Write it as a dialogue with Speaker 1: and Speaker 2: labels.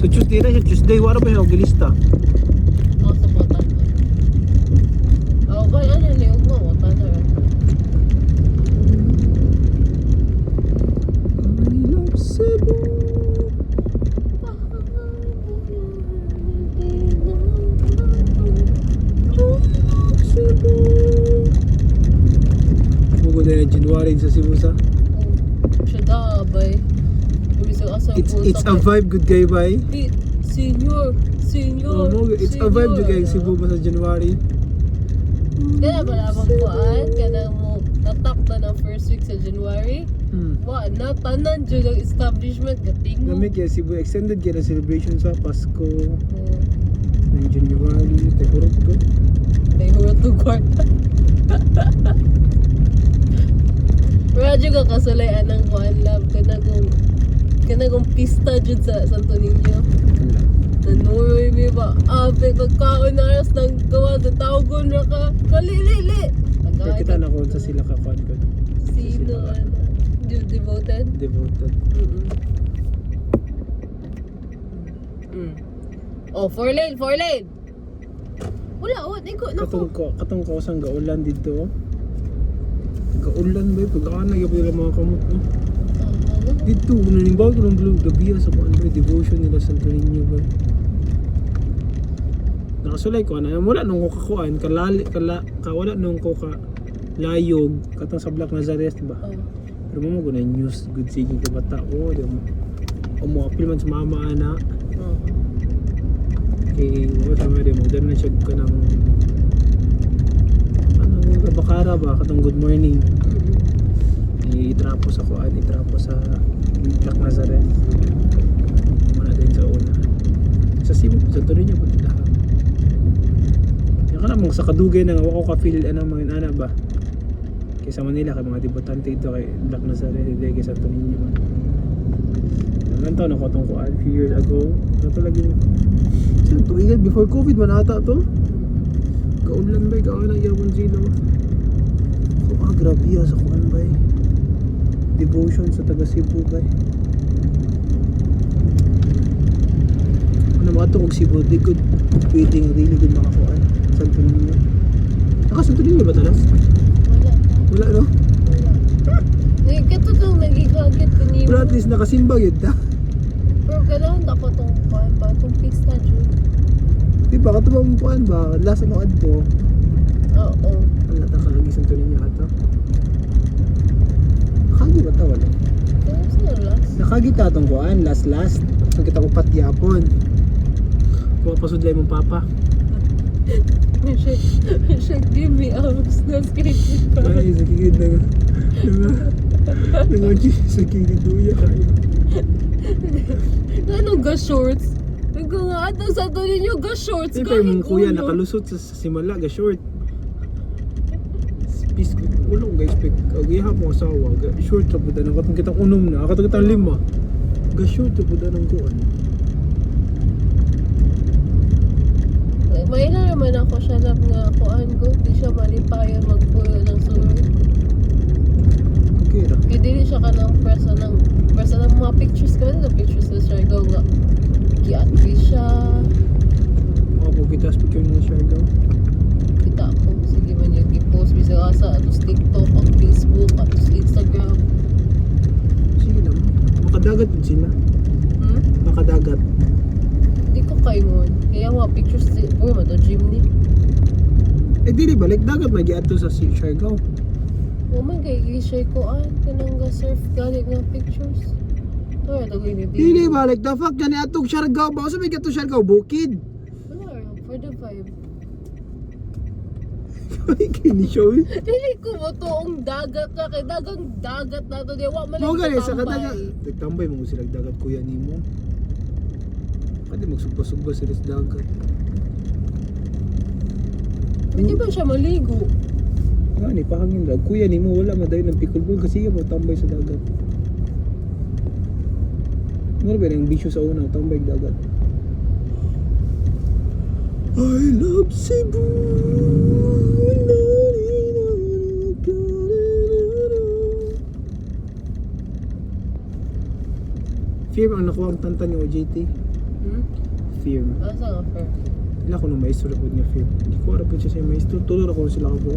Speaker 1: Tuesday na siya, Tuesday, wala pa siya gilista.
Speaker 2: Ako sa botan ko. Ako ba ano ni Ugma botan na rin.
Speaker 1: I love Cebu. Bugo na yung January sa Cebu sa.
Speaker 2: Siya da bay.
Speaker 1: It's a vibe, good guy bay.
Speaker 2: Senior.
Speaker 1: It's a vibe good guy Cebu ba sa January.
Speaker 2: Kaya ba labang kuan? Kaya mo tatak na ng first week sa January? Wa na tanan dyan ang establishment gating mo.
Speaker 1: Nami kaya Cebu extended kaya na celebration sa Pasko. Ng January, tegurot ko.
Speaker 2: May hurot to kwarta. Radyo ka kasulayan ng kuan lab. Kana kong pista dyan sa Santo Niño. Nanuroy mi ba? Ape, pagkaon na aras ng gawa sa tawgon na ka. Kalilili!
Speaker 1: Pero kita na ko sa sila kakuan ko.
Speaker 2: Sino? Ano? Devoted?
Speaker 1: Devoted.
Speaker 2: Oh, 4 lane! Wala, niko.
Speaker 1: Katong ko sang gaulan dito. Gaulan ba? Pag-aanay yung mga kamot mo. Dito, nanimbaw ko ng blue gabi sa kuan ba? Devotion nila Santo Niño ba? Nakasulay ko na wala nung ko kakuan wala nung ko ka layog katong sa Black Nazareth ba. Pero mo ko na news good siging ka bata di mo apil man sa mama ana. Okay, wala mo di mo dan na siya ka ng bakara ba katong good morning. Itrapo sa kuan, itrapo sa Black Nazareth. Wala din sa una. Sa Cebu, sa Torino ba ito? Yan ka namang sa kadugay na ako ka-feel mga anak ba? Kaysa Manila, kay mga debutante ito kay Black Nazareth, hindi kay Santo Niño man. Ilang taon ako itong kuan, few years ago. Ano talaga yun? Saan tuwingan? Before COVID man ata to? Kaulan ba? Kaulan ang yabon sila. Grabe sa kuan ba? Devotion sa taga Cebu ba? Ano mga ito kung Cebu, di good waiting, really good makakuan. Santo Niño. Santo Niño ba talas? Wala no?
Speaker 2: Kato itong nagigagit ko niyo.
Speaker 1: Pero at least nakasimba yun ta.
Speaker 2: Pero kailangan ako itong kuhan ba? Itong pista dyan.
Speaker 1: Di ba? Kato ba mong kuhan ba? Lasa mo adto.
Speaker 2: Oo.
Speaker 1: Wala ta kalagi Santo Niño ato. Nakagi ba ta? Wala.
Speaker 2: Kaya sino last?
Speaker 1: Nakagi ta itong kuhan. Last. Nang kita upat yapon. Pumapasudlay mong papa.
Speaker 2: Siya give me arms na skating pa.
Speaker 1: Ay, sa kikid na sa kikid duya kayo.
Speaker 2: Anong ga shorts? Ikaw nga atang sa to ninyo ga shorts.
Speaker 1: Di pa yung kuya nakalusot sa simala ga short. Peace ko. Walang guys pek. Agiha mo asawa. Short sa puta. Nakatong kitang unom na. Nakatong kitang 5. Ga short sa puta ng kuan.
Speaker 2: May na naman ako siya lang nga kuan ko. Di siya malipayan magpuyo ng sunod.
Speaker 1: Okay ra.
Speaker 2: Kaya dili siya ka ng presa ng mga pictures ka na pictures na siya ikaw nga. Kiatri siya.
Speaker 1: Ako kita sa picture na share daw.
Speaker 2: Kita ako. Sige man yung i-post bisa asa. Atos TikTok, at Facebook, atos Instagram.
Speaker 1: Sige naman. Makadagat din sila. Makadagat.
Speaker 2: Di ko kaingon. Kaya mga pictures mo to gym ni.
Speaker 1: Dili ba? Like dagat may giadto sa Siargao.
Speaker 2: Oh my god, i-share ko kanang ga surf galing nga pictures. Wala to gini
Speaker 1: Dili ba? Like the fuck gani atong Siargao ba? Sa may gato Siargao bukid.
Speaker 2: Wala for the vibe.
Speaker 1: Kini show.
Speaker 2: Dili ko mo to ang dagat na kay dagat na to di wa man
Speaker 1: Mo gani sa
Speaker 2: tambay.
Speaker 1: kadagat. Nagtambay mo sila dagat kuya nimo. Pwede magsugba-sugba sila sa dagat.
Speaker 2: Hindi ba siya maligo?
Speaker 1: Nga ni pahangin lang. Kuya nimo wala madayon ng pickleball kasi mo tambay sa dagat. Ano ba yung bisyo sa una tambay sa dagat? I love Cebu. Fear ang nakuha ang tanta ni OJT. Film.
Speaker 2: Asa nga firm?
Speaker 1: Wala ko nung maestro po niya film. Hindi ko alam po siya sa maestro. Tulor ako sila ko po.